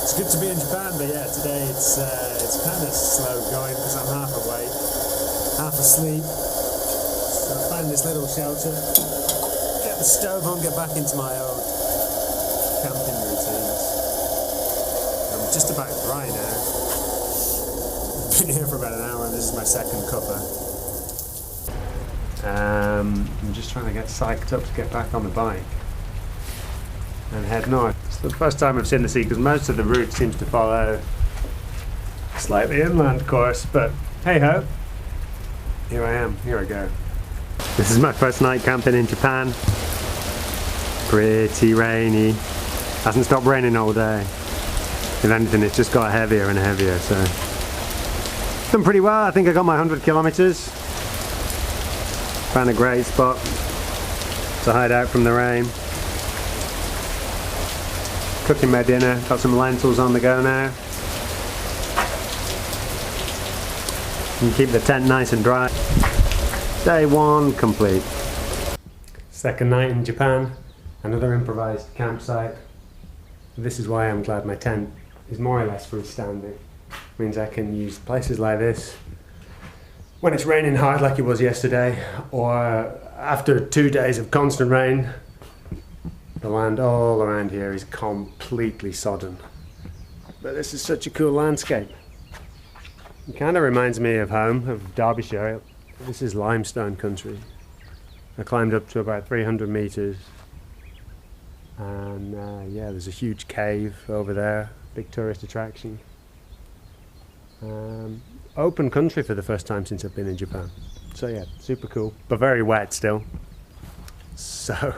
It's good to be in Japan, but yeah, today it's kind of slow going because I'm half awake, half asleep. So I find this little shelter, get the stove on, get back into my old camping routines. I'm just about dry now. I've been here for about an hour and this is my second cuppa. I'm just trying to get psyched up to get back on the bike and head north. It's the first time I've seen the sea because most of the route seems to follow a slightly inland course, but hey ho, here I am, here I go. This is my first night camping in Japan. Pretty rainy. Hasn't stopped raining all day. If anything, it's just got heavier and heavier, so done pretty well. I think I got my 100 kilometers. Found a great spot to hide out from the rain. Cooking my dinner, got some lentils on the go now. And keep the tent nice and dry. Day one complete. Second night in Japan, another improvised campsite. This is why I'm glad my tent is more or less freestanding. Means I can use places like this when it's raining hard like it was yesterday, or after 2 days of constant rain. The land all around here is completely sodden. But this is such a cool landscape. It kind of reminds me of home, of Derbyshire. This is limestone country. I climbed up to about 300 meters. And yeah, there's a huge cave over there, big tourist attraction. Open country for the first time since I've been in Japan. So yeah, super cool, but very wet still. So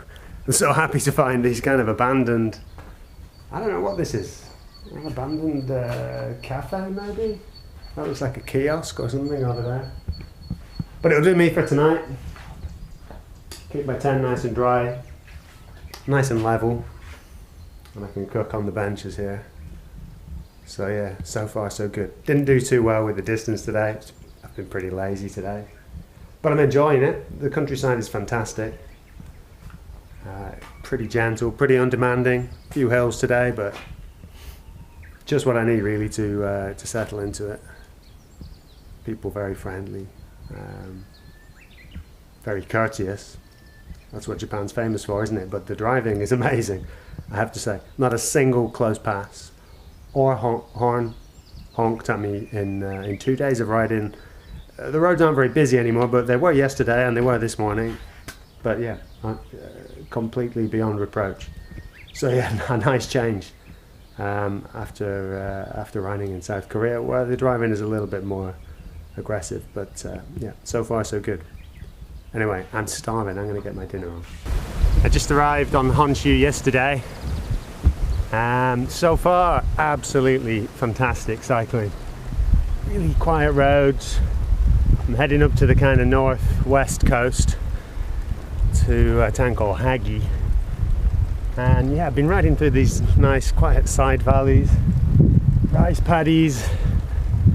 I'm so happy to find these kind of abandoned, I don't know what this is, an abandoned cafe maybe? That looks like a kiosk or something over there. But it'll do me for tonight. Keep my tent nice and dry, nice and level, and I can cook on the benches here. So yeah, so far so good. Didn't do too well with the distance today. I've been pretty lazy today. But I'm enjoying it. The countryside is fantastic. Pretty gentle, pretty undemanding. A few hills today, but just what I need really to settle into it. People very friendly, very courteous. That's what Japan's famous for, isn't it? But the driving is amazing, I have to say. Not a single close pass or horn honked at me in 2 days of riding. The roads aren't very busy anymore, but they were yesterday and they were this morning. But yeah, completely beyond reproach. So yeah, a nice change after riding in South Korea, where the driving is a little bit more aggressive. But yeah, so far so good. Anyway, I'm starving. I'm going to get my dinner on. I just arrived on Honshu yesterday. So far, absolutely fantastic cycling. Really quiet roads. I'm heading up to the kind of northwest coast to a town called Hagi. And yeah, I've been riding through these nice quiet side valleys, rice paddies,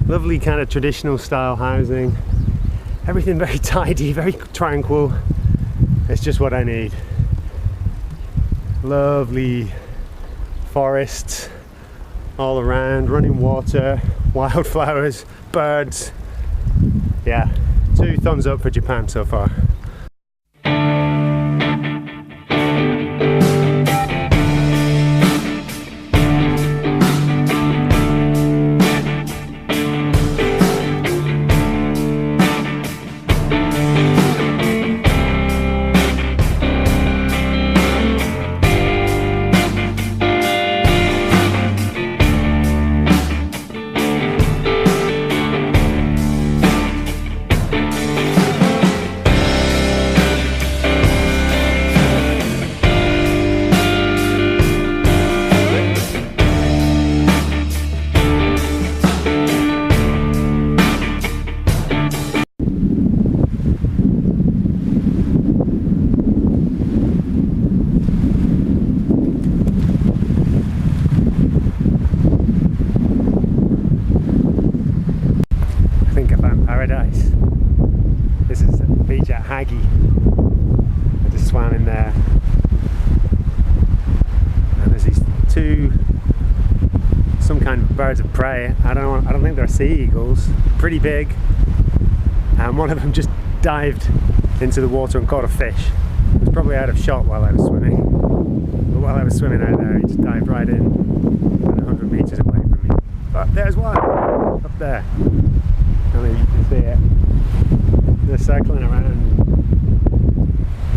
lovely kind of traditional style housing. Everything very tidy, very tranquil. It's just what I need. Lovely forests all around, running water, wildflowers, birds. Yeah, 2 thumbs up for Japan so far. some kind of birds of prey. I don't think they're sea eagles. Pretty big. And one of them just dived into the water and caught a fish. It was probably out of shot while I was swimming. But while I was swimming out there, he just dived right in, about 100 meters away from me. But there's one up there. I mean, you can see it. They're circling around,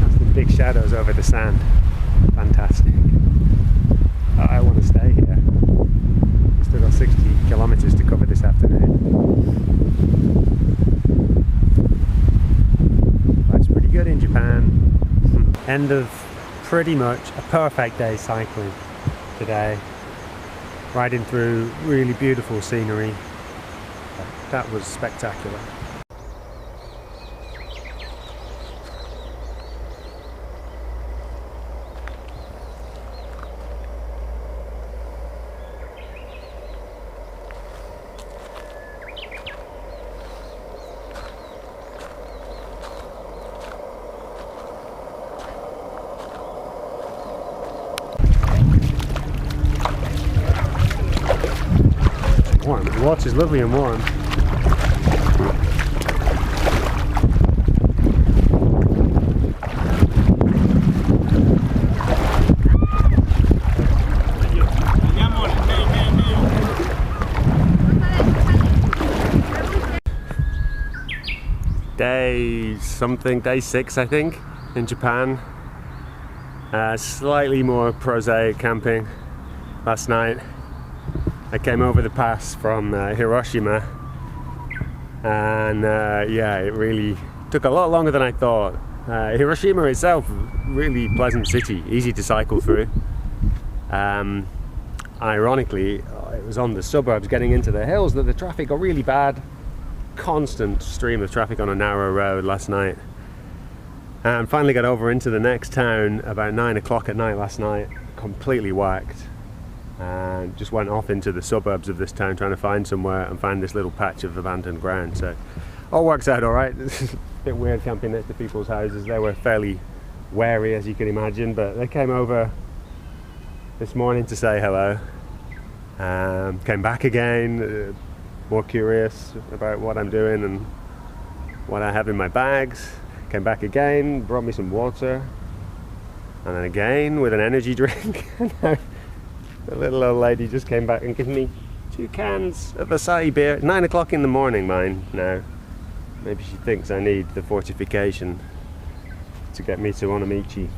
casting big shadows over the sand. Fantastic. I want to stay here. We've still got 60 kilometers to cover this afternoon. That's pretty good in Japan. End of pretty much a perfect day cycling today. Riding through really beautiful scenery. That was spectacular. Warm. The water's lovely and warm. Day 6 I think in Japan. Slightly more prosaic camping. Last night I came over the pass from Hiroshima, and yeah, it really took a lot longer than I thought. Hiroshima itself, really pleasant city, easy to cycle through. Ironically, it was on the suburbs getting into the hills that the traffic got really bad. Constant stream of traffic on a narrow road last night. And finally got over into the next town about 9 o'clock at night last night, completely whacked. And just went off into the suburbs of this town trying to find somewhere, and found this little patch of abandoned ground. So all works out all right. It's a bit weird camping next to people's houses. They were fairly wary, as you can imagine, but they came over this morning to say hello. Came back again, more curious about what I'm doing and what I have in my bags. Came back again, brought me some water, and then again with an energy drink. The little old lady just came back and gave me 2 cans of acai beer. 9 o'clock in the morning, mine now. Maybe she thinks I need the fortification to get me to Onamichi.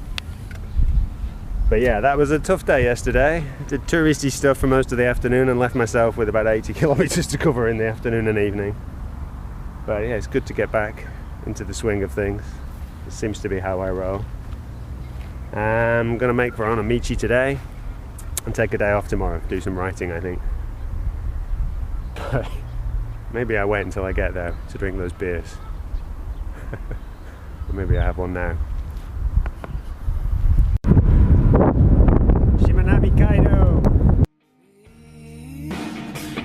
But yeah, that was a tough day yesterday. Did touristy stuff for most of the afternoon and left myself with about 80 kilometers to cover in the afternoon and evening. But yeah, it's good to get back into the swing of things. It seems to be how I roll. I'm gonna make for Onamichi today and take a day off tomorrow, do some writing I think. But maybe I wait until I get there to drink those beers. Or maybe I have one now. Shimanami Kaido!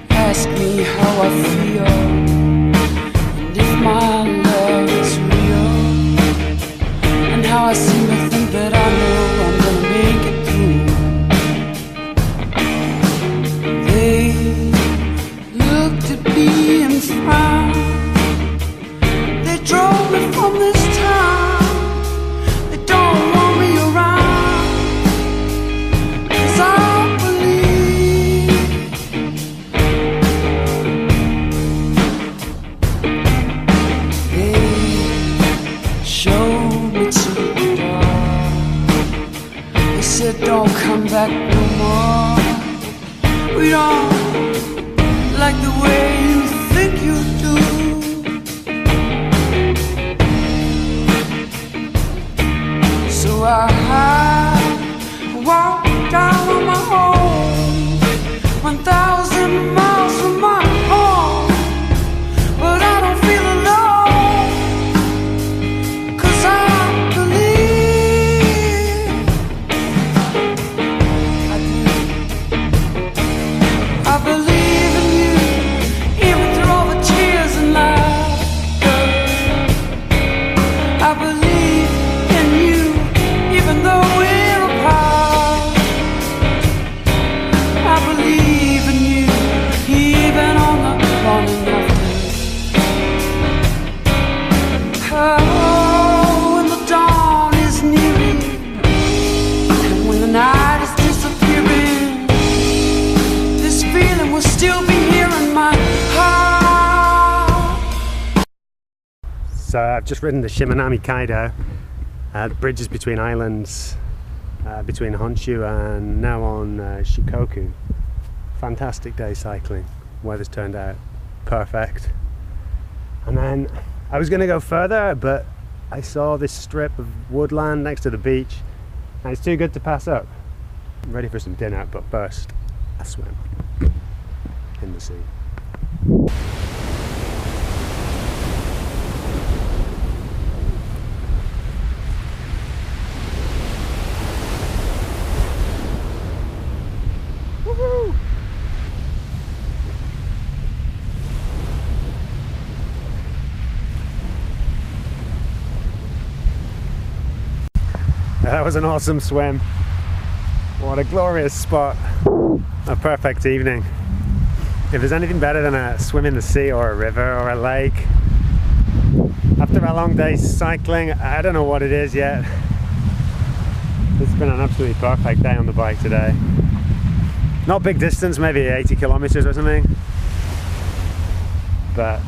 Ask me how I feel, and if my love is real, and how I seem to think that I know I'm gonna make it through. They looked at me and frowned. They drove me from this town. They don't want me around, 'cause I believe they showed me to the door. They said don't come back no more. We don't like the way you think you do. So I walked down on my own, 1,000 miles from my home. But I don't feel alone, 'cause I believe I believe in you. So I've just ridden the Shimanami Kaido, the bridges between islands, between Honshu and now on Shikoku. Fantastic day cycling. Weather's turned out perfect. And then I was going to go further, but I saw this strip of woodland next to the beach and it's too good to pass up. I'm ready for some dinner, but first a swim in the sea. Woohoo! That was an awesome swim. What a glorious spot. A perfect evening. If there's anything better than a swim in the sea or a river or a lake, after a long day cycling, I don't know what it is yet. It's been an absolutely perfect day on the bike today. Not big distance, maybe 80 kilometers or something. But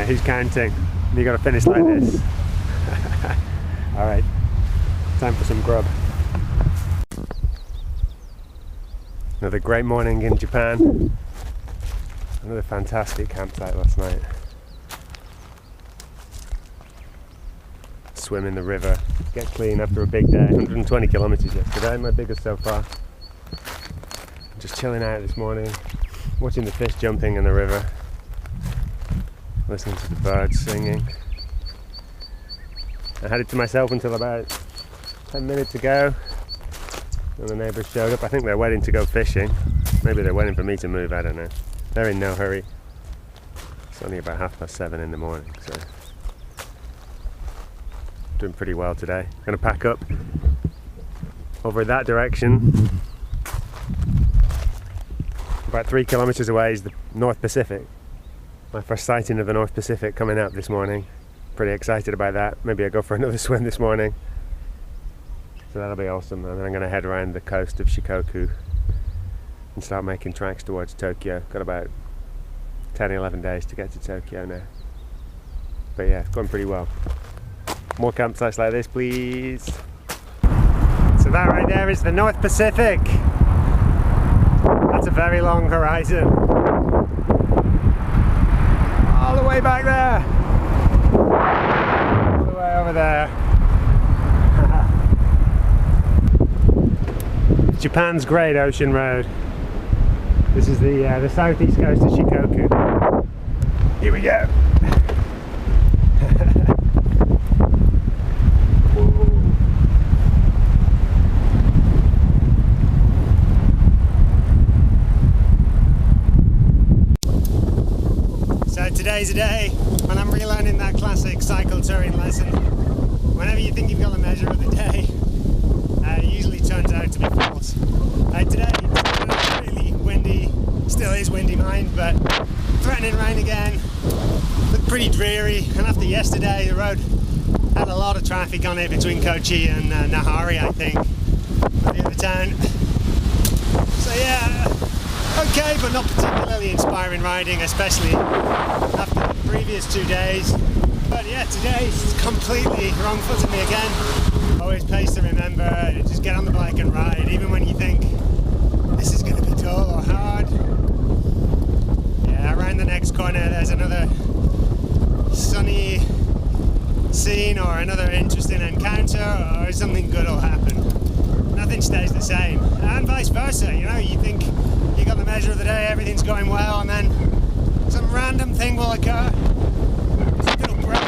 who's counting? You gotta finish like this. Alright, time for some grub. Another great morning in Japan. Another fantastic campsite last night. Swim in the river, get clean after a big day. 120 kilometers yesterday, my biggest so far. Just chilling out this morning, watching the fish jumping in the river, listening to the birds singing. I had it to myself until about 10 minutes ago when the neighbours showed up. I think they're waiting to go fishing. Maybe they're waiting for me to move, I don't know. They're in no hurry. It's only about 7:30 in the morning, so doing pretty well today. I'm going to pack up over that direction. About 3 kilometres away is the North Pacific. My first sighting of the North Pacific coming up this morning. Pretty excited about that. Maybe I'll go for another swim this morning. So that'll be awesome. And then I'm going to head around the coast of Shikoku and start making tracks towards Tokyo. Got about 10-11 days to get to Tokyo now. But yeah, it's going pretty well. More campsites like this, please. So that right there is the North Pacific. That's a very long horizon. All the way back there. All the way over there. Japan's Great Ocean Road. This is the southeast coast of Shikoku. Here we go. So today's a day when I'm relearning that classic cycle touring lesson. Whenever you think you've got the measure of the day, it usually turns out to be false. Today it's really windy, still is windy mind, but threatening rain again. Looked pretty dreary, and after yesterday the road had a lot of traffic on it between Kochi and Nahari, I think, the other town. So yeah, okay, but not particularly inspiring riding, especially after the previous 2 days. But yeah, today's completely wrong foot of me again. Always pace to remember, just get on the bike and ride, even when you think this is going to be dull or hard. Yeah, around the next corner there's another sunny scene or another interesting encounter, or something good will happen. Nothing stays the same, and vice versa. You know, you think you got the measure of the day, everything's going well, and then some random thing will occur. Something will break.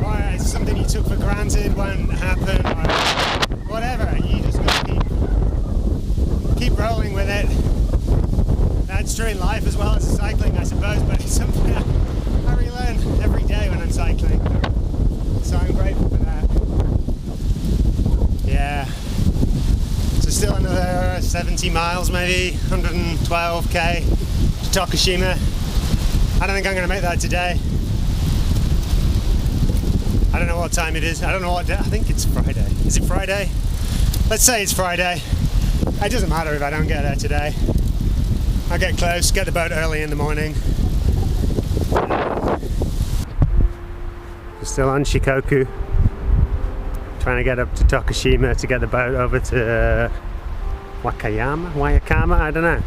Or it's something you took for granted won't happen, or whatever. You just gotta keep rolling with it. That's true in life as well as cycling, I suppose, but it's something I relearn every day when I'm cycling. So I'm grateful for that. Yeah. So still another 70 miles maybe, 112k to Tokushima. I don't think I'm going to make that today. I don't know what time it is. I don't know what day. I think it's Friday. Is it Friday? Let's say it's Friday. It doesn't matter if I don't get there today. I'll get close, get the boat early in the morning, Still on Shikoku, trying to get up to Tokushima to get the boat over to Wakayama, I don't know.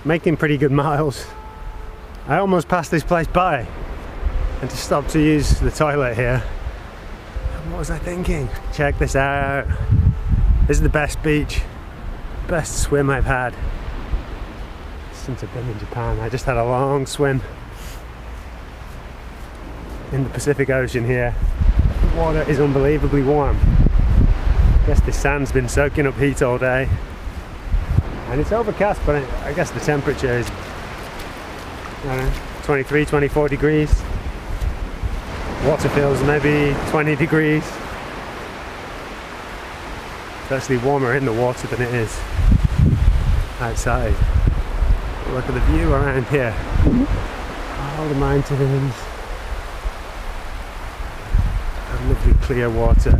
Making pretty good miles. I almost passed this place by and to stop to use the toilet here. What was I thinking? Check this out. This is the best beach, best swim I've had since I've been in Japan. I just had a long swim in the Pacific Ocean here. The water is unbelievably warm. I guess the sand's been soaking up heat all day. And it's overcast, but I guess the temperature is, I don't know, 23, 24 degrees. Water feels maybe 20 degrees. It's actually warmer in the water than it is outside. Look at the view around here. All the mountains. And lovely clear water.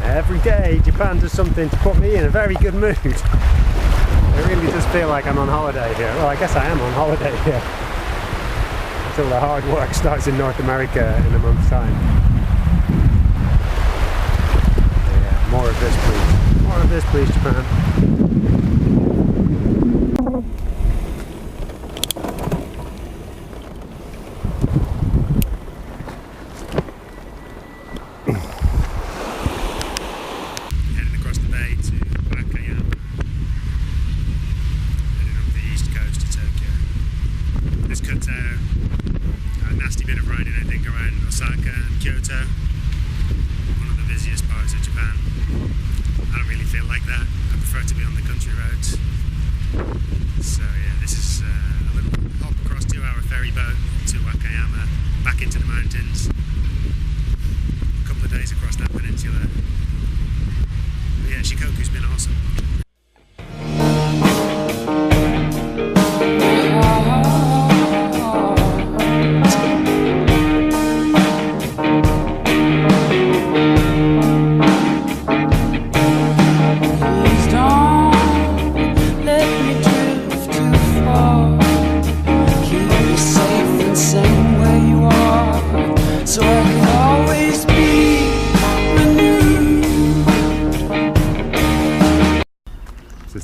Every day Japan does something to put me in a very good mood. It really does feel like I'm on holiday here. Well, I guess I am on holiday here until the hard work starts in North America in a month's time. Yeah, more of this please. More of this please, Japan.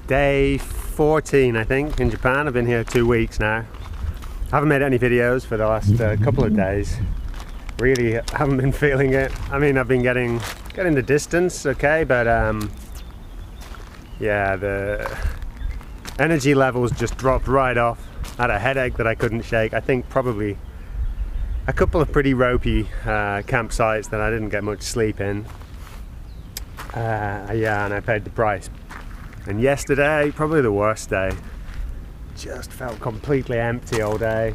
Day 14 I think in Japan. I've been here 2 weeks now. I haven't made any videos for the last couple of days. Really haven't been feeling it. I mean, I've been getting the distance, okay, but yeah, the energy levels just dropped right off. I had a headache that I couldn't shake. I think probably a couple of pretty ropey campsites that I didn't get much sleep in. Yeah, and I paid the price. And yesterday, probably the worst day. Just felt completely empty all day.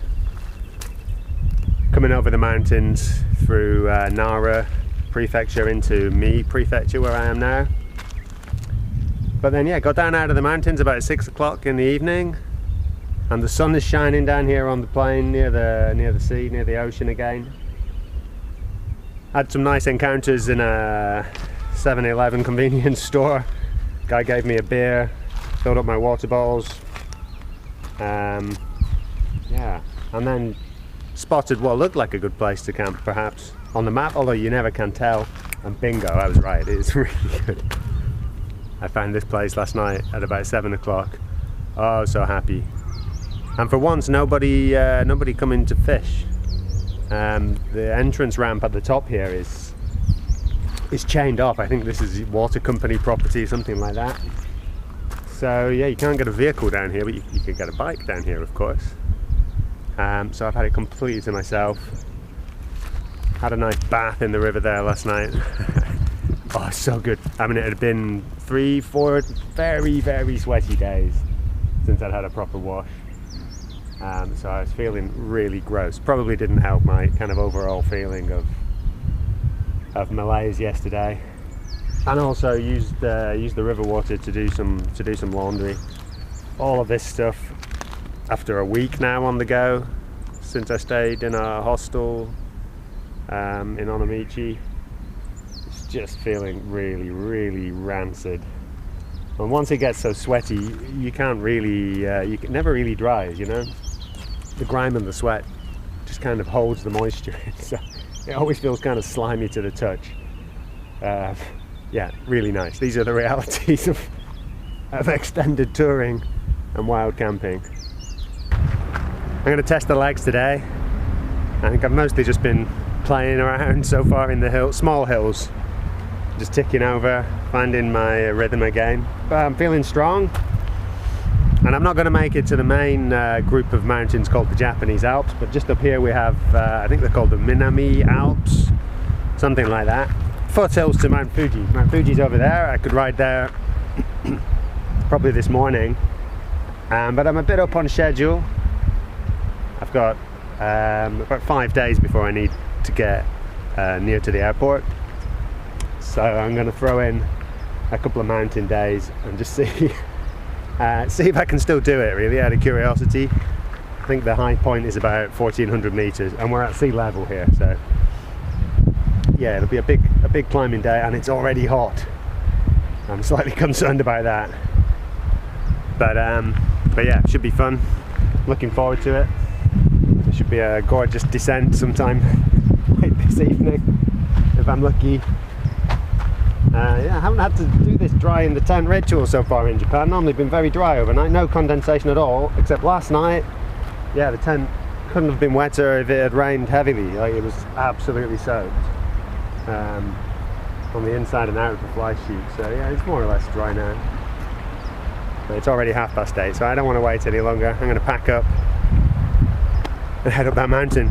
Coming over the mountains through Nara prefecture into Mie prefecture where I am now. But then yeah, got down out of the mountains about 6 o'clock in the evening. And the sun is shining down here on the plain near the sea, near the ocean again. Had some nice encounters in a 7-Eleven convenience store. Guy gave me a beer, filled up my water bottles, yeah, and then spotted what looked like a good place to camp perhaps on the map, although you never can tell, and bingo, I was right, it's really good. I found this place last night at about 7 o'clock. Oh, so happy. And for once nobody coming to fish. The entrance ramp at the top here is chained off. I think this is water company property, something like that. So yeah, you can't get a vehicle down here, but you can get a bike down here, of course. So I've had it completely to myself. Had a nice bath in the river there last night. Oh, so good. I mean, it had been 3-4 very, very sweaty days since I'd had a proper wash. So I was feeling really gross. Probably didn't help my kind of overall feeling of malaise yesterday, and also used the river water to do some laundry. All of this stuff after a week now on the go, since I stayed in a hostel in Onamichi. It's just feeling really, really rancid. And once it gets so sweaty, you can't really, it never really dries, you know? The grime and the sweat just kind of holds the moisture in, so it always feels kind of slimy to the touch. Yeah, really nice. These are the realities of extended touring and wild camping. I'm going to test the legs today. I think I've mostly just been playing around so far in the hills, small hills, just ticking over, finding my rhythm again. But I'm feeling strong, and I'm not going to make it to the main group of mountains called the Japanese Alps, but just up here we have, I think they're called the Minami Alps, something like that. Foothills to Mount Fuji. Mount Fuji's over there. I could ride there probably this morning, but I'm a bit up on schedule. I've got about 5 days before I need to get near to the airport, so I'm going to throw in a couple of mountain days and just see see if I can still do it, really, out of curiosity. I think the high point is about 1400 meters and we're at sea level here, so yeah, it'll be a big climbing day, and it's already hot. I'm slightly concerned about that, but yeah, it should be fun. Looking forward to it. It should be a gorgeous descent sometime late this evening, if I'm lucky. Yeah, I haven't had to do this dry in the tent ritual so far in Japan. Normally been very dry overnight, no condensation at all, except last night. Yeah, the tent couldn't have been wetter if it had rained heavily. Like, it was absolutely soaked on the inside and out of the fly sheet. So yeah, it's more or less dry now. But it's already 8:30, so I don't want to wait any longer. I'm going to pack up and head up that mountain.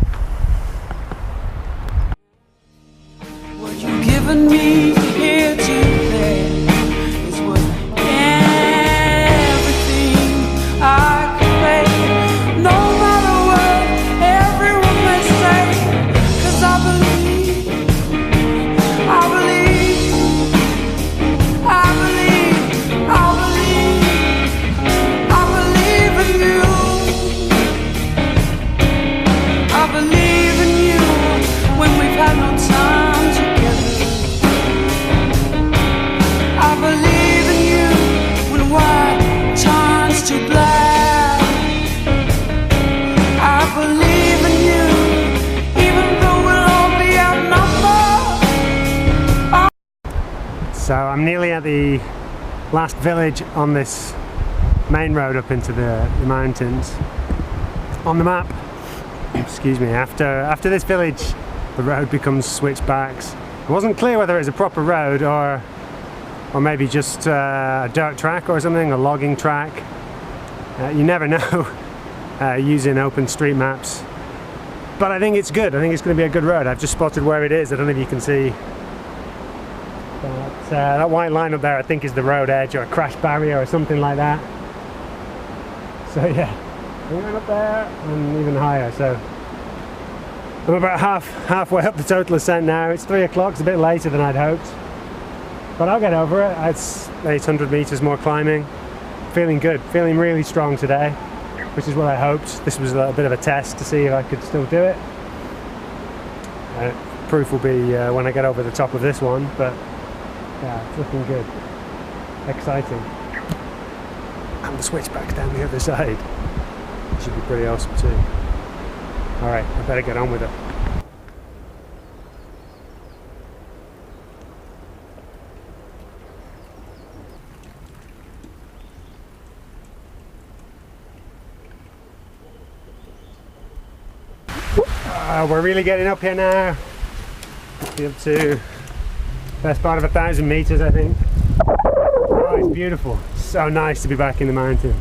What you given me here today is worth everything I could pay, no matter what everyone may say, 'cause I believe in you. I believe in you when we've had no time together. I believe in you when white turns to black. I believe in you even though we'll all be outnumbered. So I'm nearly at the last village on this main road up into the mountains. On the map, excuse me, after this village the road becomes switchbacks. It wasn't clear whether it's a proper road or maybe just a dirt track or something, a logging track. You never know using open street maps, but I think it's good. I think it's going to be a good road. I've just spotted where it is. I don't know if you can see that white line up there. I think is the road edge or a crash barrier or something like that. So yeah, we went up there and even higher. So I'm about halfway up the total ascent now. It's 3 o'clock. It's a bit later than I'd hoped, but I'll get over it. It's 800 meters more climbing. Feeling good, feeling really strong today, which is what I hoped. This was a bit of a test to see if I could still do it. Proof will be when I get over the top of this one, but yeah, it's looking good. Exciting. And the switchback down the other side. Should be pretty awesome too. Alright, I better get on with it. We're really getting up here now. Be up to best part of 1,000 meters, I think. Oh, it's beautiful. So nice to be back in the mountains.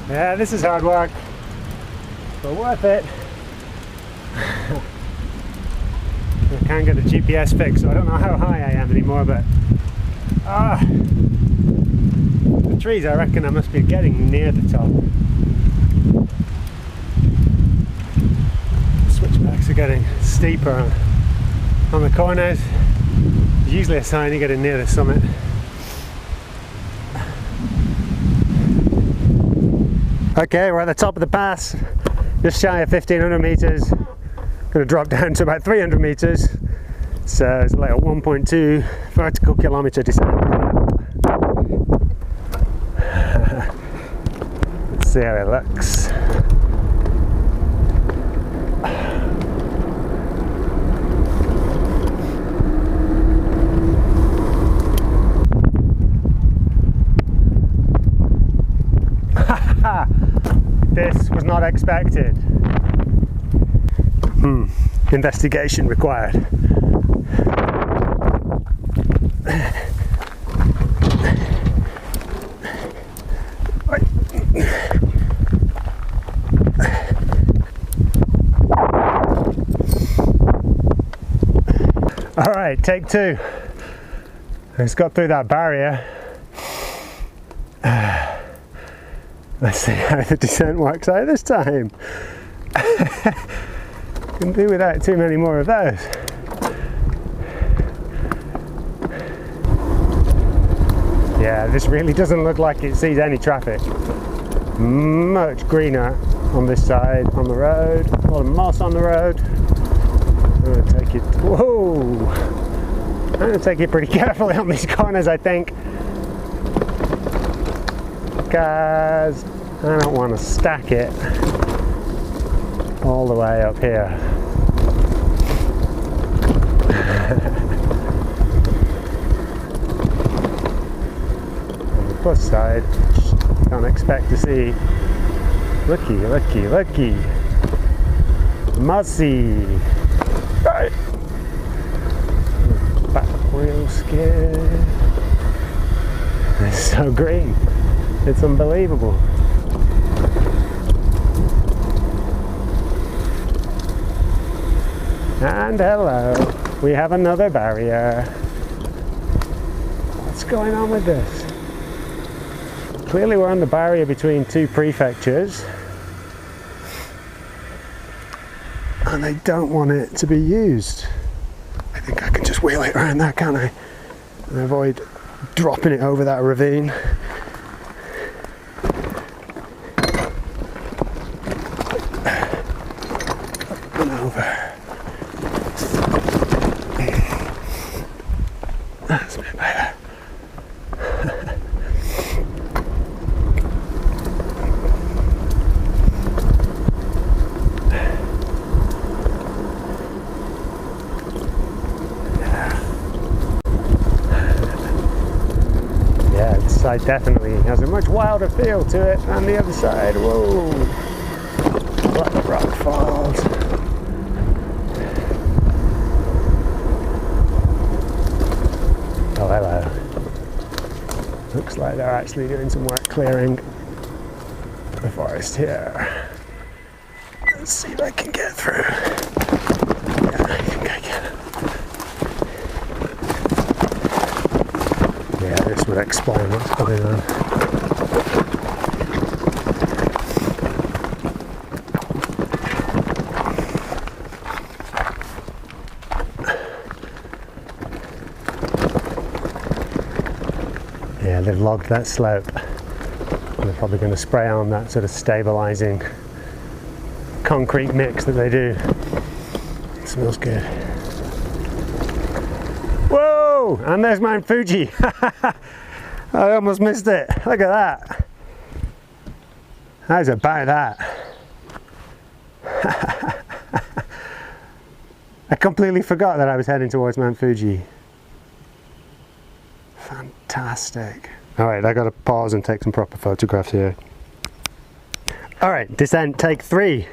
Yeah, this is hard work, but worth it. I can't get the GPS fixed, so I don't know how high I am anymore, but Ah, the trees, I reckon I must be getting near the top. Switchbacks are getting steeper on the corners. There's usually a sign you're getting near the summit. Okay, we're at the top of the pass, just shy of 1500 meters. Going to drop down to about 300 meters. So it's like a 1.2 vertical kilometer descent. Let's see how it looks. This was not expected. Investigation required. All right, take two. I just got through that barrier. Let's see how the descent works out this time. Can do without too many more of those. Yeah, this really doesn't look like it sees any traffic. Much greener on this side, on the road. A lot of moss on the road. I'm going to take it. Whoa! I'm going to take it pretty carefully on these corners, I think, because I don't want to stack it all the way up here. On the plus side, don't expect to see. Looky, looky, looky. Mossy. Right. Back wheel skid. It's so green. It's unbelievable. And hello, we have another barrier. What's going on with this? Clearly we're on the barrier between two prefectures. And they don't want it to be used. I think I can just wheel it around there, can't I? And avoid dropping it over that ravine. Up and over. That's a bit better. Yeah, this side definitely has a much wilder feel to it than the other side. Whoa! Black rock falls. Oh, hello. Looks like they're actually doing some work clearing the forest here. Let's see if I can get through. Yeah, I think I can. Yeah, this would explain what's going on. Yeah, they've logged that slope. And they're probably going to spray on that sort of stabilizing concrete mix that they do. It smells good. Whoa! And there's Mount Fuji. I almost missed it. Look at that. How's about that? I completely forgot that I was heading towards Mount Fuji. Fantastic. Alright, I gotta pause and take some proper photographs here. Alright, descent take 3.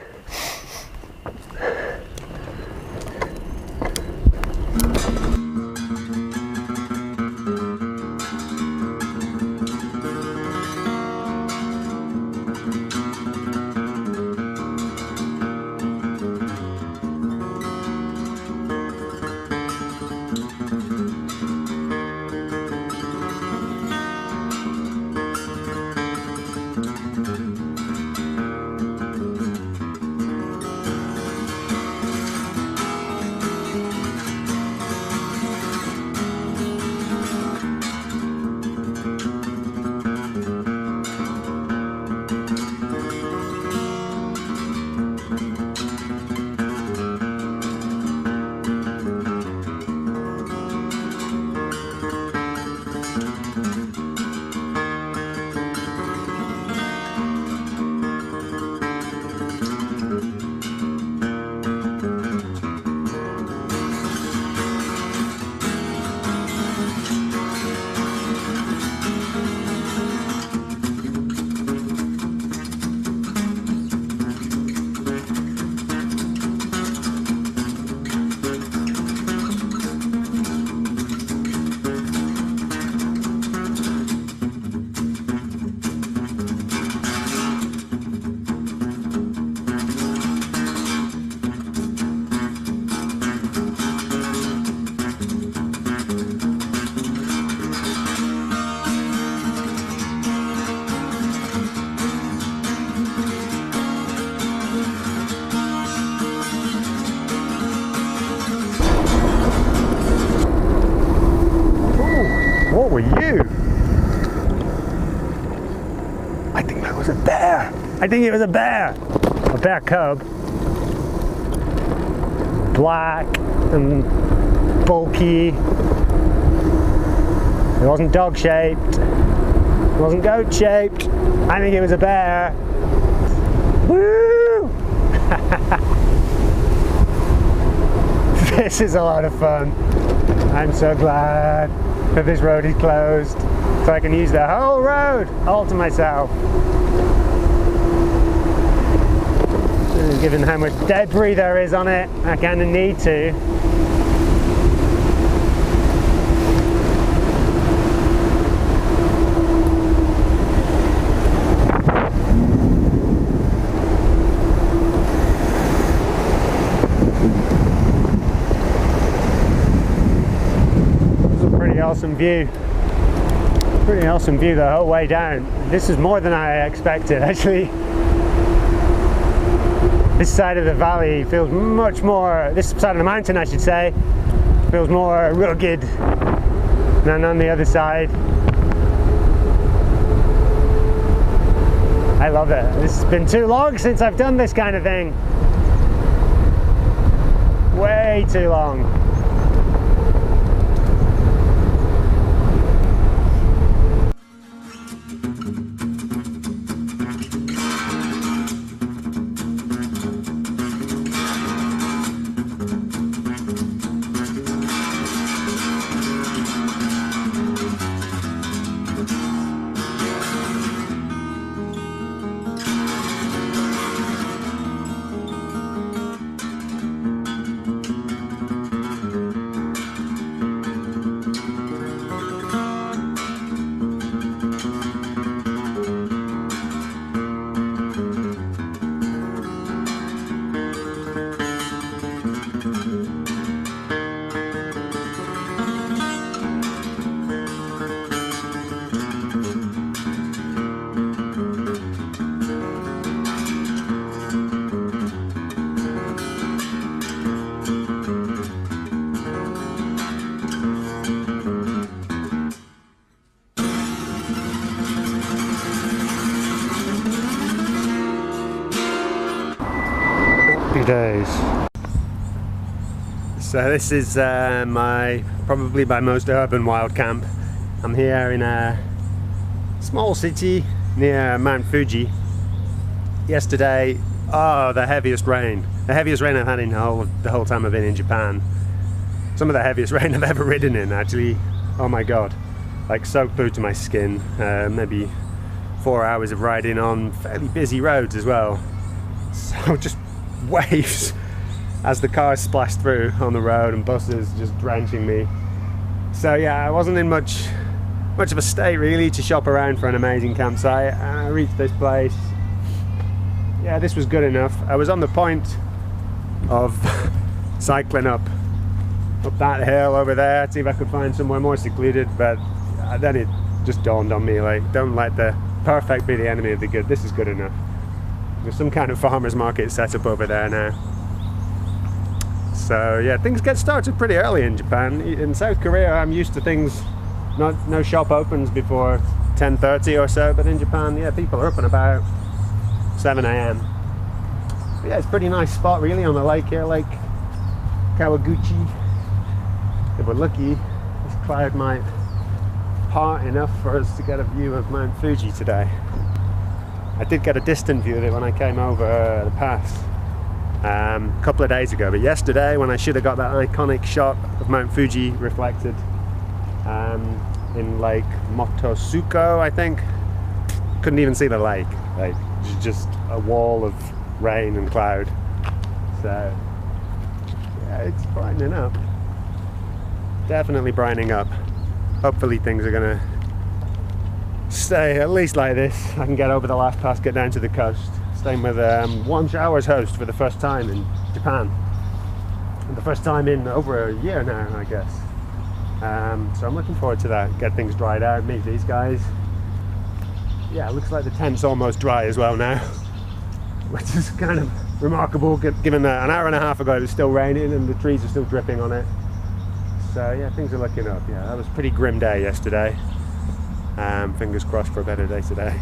I think it was a bear cub. Black and bulky. It wasn't dog shaped. It wasn't goat shaped. I think it was a bear. Woo! This is a lot of fun. I'm so glad that this road is closed so I can use the whole road all to myself. Given how much debris there is on it, I kind of need to. Awesome view. Pretty awesome view the whole way down. This is more than I expected actually. This side of the valley feels much more, this side of the mountain I should say, feels more rugged than on the other side. I love it. This has been too long since I've done this kind of thing. Way too long. Days. So this is probably my most urban wild camp. I'm here in a small city near Mount Fuji. Yesterday, the heaviest rain I've had in the whole time I've been in Japan. Some of the heaviest rain I've ever ridden in actually. Oh my god, like soaked through to my skin. Maybe 4 hours of riding on fairly busy roads as well. So just waves as the cars splashed through on the road and buses just drenching me. So yeah, I wasn't in much of a state really to shop around for an amazing campsite. I reached this place. Yeah, this was good enough. I was on the point of cycling up that hill over there, see if I could find somewhere more secluded, but then it just dawned on me, like, don't let the perfect be the enemy of the good. This is good enough. There's some kind of farmer's market set up over there now. So yeah, things get started pretty early in Japan. In South Korea, I'm used to things, no shop opens before 10:30 or so, but in Japan, yeah, people are up and about 7 AM. But yeah, it's a pretty nice spot really on the lake here, Lake Kawaguchiko. If we're lucky, this cloud might part enough for us to get a view of Mount Fuji today. I did get a distant view of it when I came over the pass a couple of days ago, but yesterday when I should have got that iconic shot of Mount Fuji reflected in Lake Mototsuko, I think, couldn't even see the lake, like just a wall of rain and cloud. So yeah, it's brightening up, definitely brightening up. Hopefully things are gonna stay at least like this. I can get over the last pass, get down to the coast. Staying with One Shower's host for the first time in Japan. And the first time in over a year now, I guess. So I'm looking forward to that. Get things dried out, meet these guys. Yeah, it looks like the tent's almost dry as well now, which is kind of remarkable given that an hour and a half ago it was still raining and the trees are still dripping on it. So yeah, things are looking up. Yeah, that was a pretty grim day yesterday. Fingers crossed for a better day today.